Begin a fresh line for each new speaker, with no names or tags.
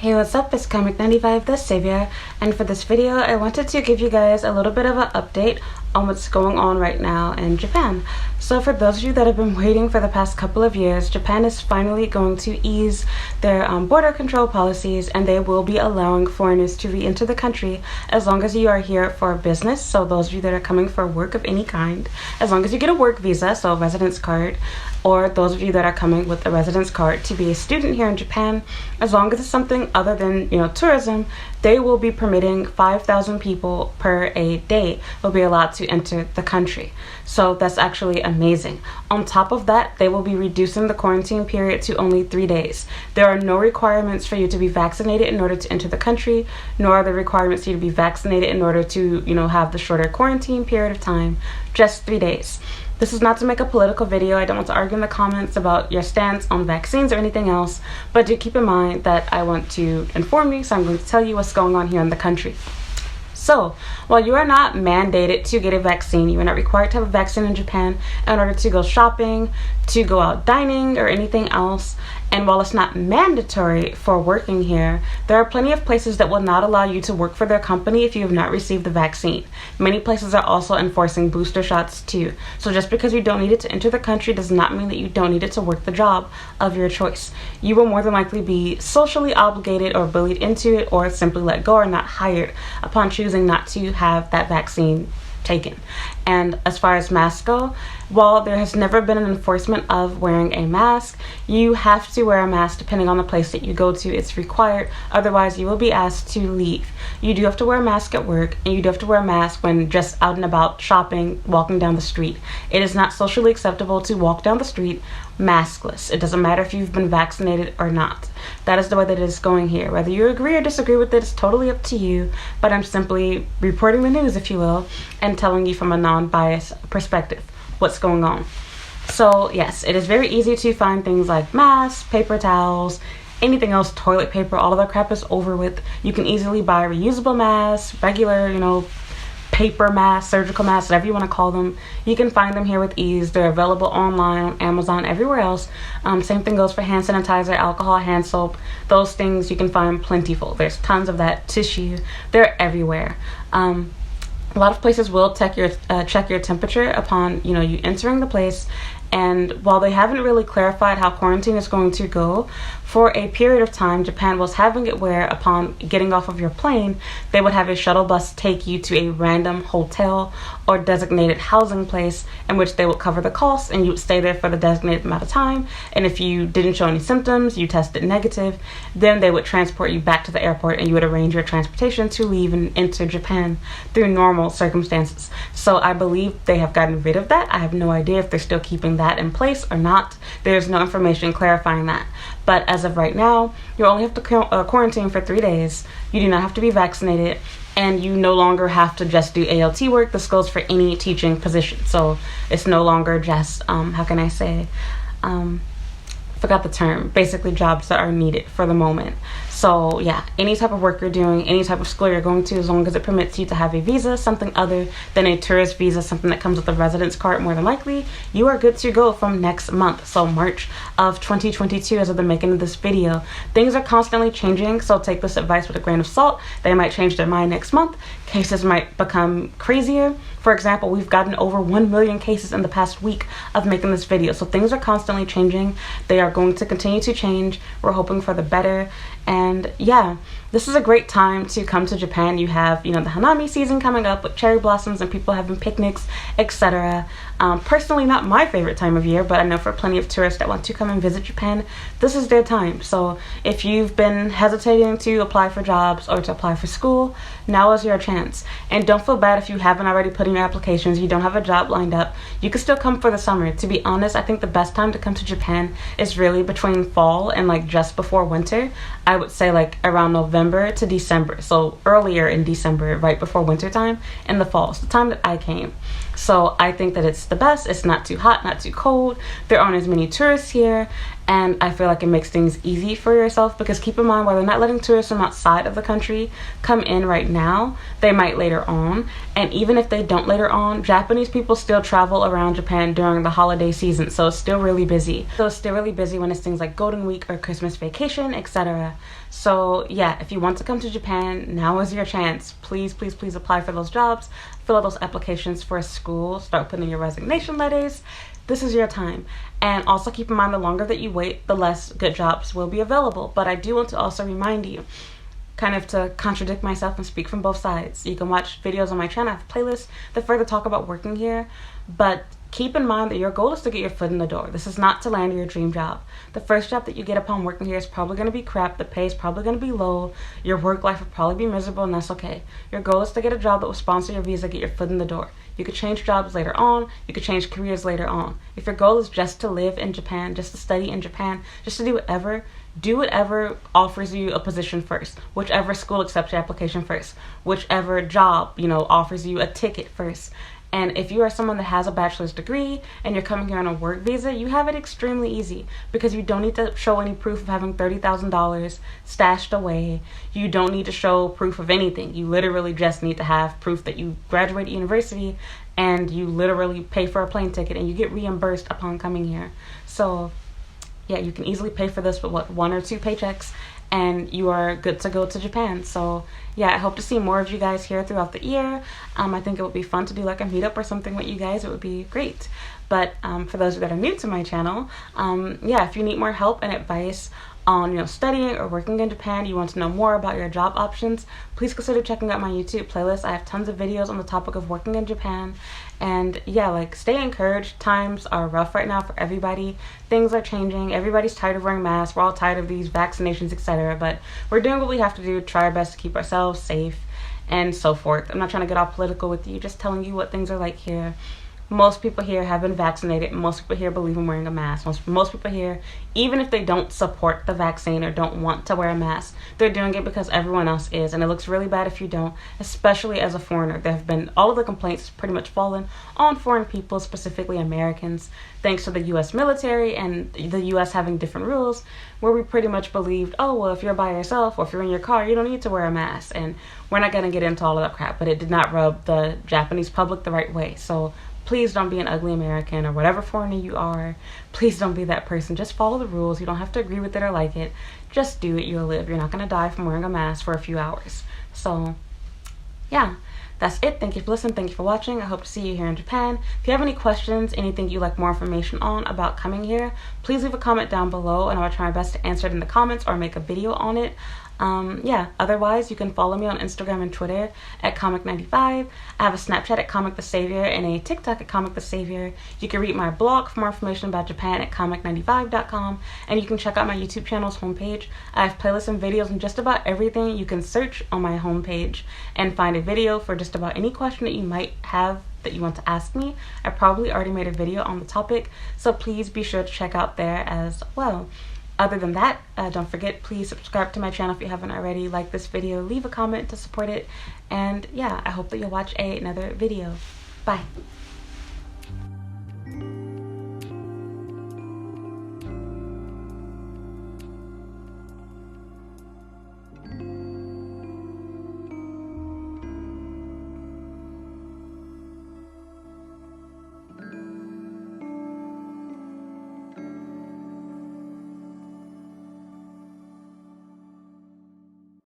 Hey, what's up? It's Comic95 the Savior, and for this video I wanted to give you guys a little bit of an update on what's going on right now in Japan. So for those of you that have been waiting for the past couple of years, Japan is finally going to ease their border control policies, and they will be allowing foreigners to re-enter the country as long as you are here for business. So those of you that are coming for work of any kind, as long as you get a work visa, so a residence card, or those of you that are coming with a residence card to be a student here in Japan, as long as it's something other than, tourism, they will be permitting 5,000 people per a day will be allowed to enter the country. So that's actually amazing. On top of that, they will be reducing the quarantine period to only 3 days. There are no requirements for you to be vaccinated in order to enter the country, nor are there requirements for you to be vaccinated in order to, have the shorter quarantine period of time, just 3 days. This is not to make a political video. I don't want to argue in the comments about your stance on vaccines or anything else, but do keep in mind that I want to inform you, so I'm going to tell you what's going on here in the country. So, while you are not mandated to get a vaccine, you are not required to have a vaccine in Japan in order to go shopping, to go out dining, or anything else. And while it's not mandatory for working here, there are plenty of places that will not allow you to work for their company if you have not received the vaccine. Many places are also enforcing booster shots too. So just because you don't need it to enter the country does not mean that you don't need it to work the job of your choice. You will more than likely be socially obligated or bullied into it, or simply let go or not hired upon choosing not to have that vaccine taken. And as far as masks go, while there has never been an enforcement of wearing a mask, you have to wear a mask depending on the place that you go to. It's required, otherwise you will be asked to leave. You do have to wear a mask at work, and you do have to wear a mask when just out and about shopping, walking down the street. It is not socially acceptable to walk down the street maskless. It doesn't matter if you've been vaccinated or not. That is the way that it is going here. Whether you agree or disagree with it is totally up to you, but I'm simply reporting the news, if you will, and telling you from a non-biased perspective what's going on. So yes, it is very easy to find things like masks, paper towels, anything else, toilet paper. All of that crap is over with. You can easily buy reusable masks, regular, paper masks, surgical masks, whatever you want to call them. You can find them here with ease. They're available online, on Amazon, everywhere else. Same thing goes for hand sanitizer, alcohol, hand soap. Those things you can find plentiful. There's tons of that. Tissue, they're everywhere. A lot of places will check your temperature upon you entering the place. And while they haven't really clarified how quarantine is going to go, for a period of time, Japan was having it where upon getting off of your plane, they would have a shuttle bus take you to a random hotel or designated housing place in which they would cover the costs, and you would stay there for the designated amount of time. And if you didn't show any symptoms, you tested negative, then they would transport you back to the airport, and you would arrange your transportation to leave and enter Japan through normal circumstances. So I believe they have gotten rid of that. I have no idea if they're still keeping that in place or not. There's no information clarifying that. But as of right now, you only have to quarantine for 3 days. You do not have to be vaccinated, and you no longer have to just do ALT work. This goes for any teaching position. So it's no longer just, forgot the term, basically jobs that are needed for the moment. So yeah, any type of work you're doing, any type of school you're going to, as long as it permits you to have a visa, something other than a tourist visa, something that comes with a residence card, more than likely, you are good to go from next month. So March of 2022, as of the making of this video. Things are constantly changing, so take this advice with a grain of salt. They might change their mind next month. Cases might become crazier. For example, we've gotten over 1 million cases in the past week of making this video. So things are constantly changing. They are going to continue to change. We're hoping for the better. And yeah, this is a great time to come to Japan. You have, the Hanami season coming up with cherry blossoms and people having picnics, etc. Personally, not my favorite time of year, but I know for plenty of tourists that want to come and visit Japan, this is their time. So if you've been hesitating to apply for jobs or to apply for school, now is your chance. And don't feel bad if you haven't already put in your applications, you don't have a job lined up. You can still come for the summer. To be honest, I think the best time to come to Japan is really between fall and just before winter. I would say around November to December. So earlier in December, right before winter time, in the fall. It's the time that I came. So I think that it's the best. It's not too hot, not too cold. There aren't as many tourists here, and I feel like it makes things easy for yourself, because keep in mind, while they're not letting tourists from outside of the country come in right now, they might later on. And even if they don't later on, Japanese people still travel around Japan during the holiday season, so it's still really busy. So it's still really busy when it's things like Golden Week or Christmas vacation, etc. So yeah, if you want to come to Japan, now is your chance. Please, please, please apply for those jobs, fill out those applications for a school, start putting in your resignation letters. This is your time. And also keep in mind, the longer that you wait, the less good jobs will be available. But I do want to also remind you, kind of to contradict myself and speak from both sides. You can watch videos on my channel, I have playlists that further talk about working here, but keep in mind that your goal is to get your foot in the door. This is not to land your dream job. The first job that you get upon working here is probably going to be crap. The pay is probably going to be low. Your work life will probably be miserable, and that's okay. Your goal is to get a job that will sponsor your visa, get your foot in the door. You could change jobs later on. You could change careers later on. If your goal is just to live in Japan, just to study in Japan, just to do whatever offers you a position first. Whichever school accepts your application first. Whichever job, offers you a ticket first. And if you are someone that has a bachelor's degree and you're coming here on a work visa, you have it extremely easy because you don't need to show any proof of having $30,000 stashed away. You don't need to show proof of anything. You literally just need to have proof that you graduated university, and you literally pay for a plane ticket and you get reimbursed upon coming here. So yeah, you can easily pay for this with 1 or 2 paychecks, and you are good to go to Japan. So yeah, I hope to see more of you guys here throughout the year. I think it would be fun to do like a meetup or something with you guys. It would be great. But for those that are new to my channel, yeah, if you need more help and advice on studying or working in Japan, you want to know more about your job options, please consider checking out my YouTube playlist. I have tons of videos on the topic of working in Japan. And yeah, stay encouraged. Times are rough right now for everybody. Things are changing. Everybody's tired of wearing masks. We're all tired of these vaccinations, etc. But we're doing what we have to do, try our best to keep ourselves safe and so forth. I'm not trying to get all political with you, just telling you what things are like here. Most people here have been vaccinated. Most people here believe in wearing a mask. Most people here, even if they don't support the vaccine or don't want to wear a mask, they're doing it because everyone else is. And it looks really bad if you don't, especially as a foreigner. There have been, all of the complaints pretty much fallen on foreign people, specifically Americans, thanks to the U.S. military and the U.S. having different rules where we pretty much believed, oh, well, if you're by yourself or if you're in your car, you don't need to wear a mask. And we're not going to get into all of that crap, but it did not rub the Japanese public the right way. So please don't be an ugly American or whatever foreigner you are. Please don't be that person. Just follow the rules. You don't have to agree with it or like it. Just do it. You'll live. You're not going to die from wearing a mask for a few hours. So, yeah. That's it. Thank you for listening. Thank you for watching. I hope to see you here in Japan. If you have any questions, anything you'd like more information on about coming here, please leave a comment down below and I will try my best to answer it in the comments or make a video on it. Yeah, otherwise you can follow me on Instagram and Twitter at Comic95. I have a Snapchat at Comic the Savior and a TikTok at Comic the Savior. You can read my blog for more information about Japan at comic95.com, and you can check out my YouTube channel's homepage. I have playlists and videos on just about everything. You can search on my homepage and find a video for just about any question that you might have that you want to ask me. I probably already made a video on the topic, so please be sure to check out there as well. Other than that, don't forget, please subscribe to my channel if you haven't already, like this video, leave a comment to support it, and yeah, I hope that you'll watch another video. Bye.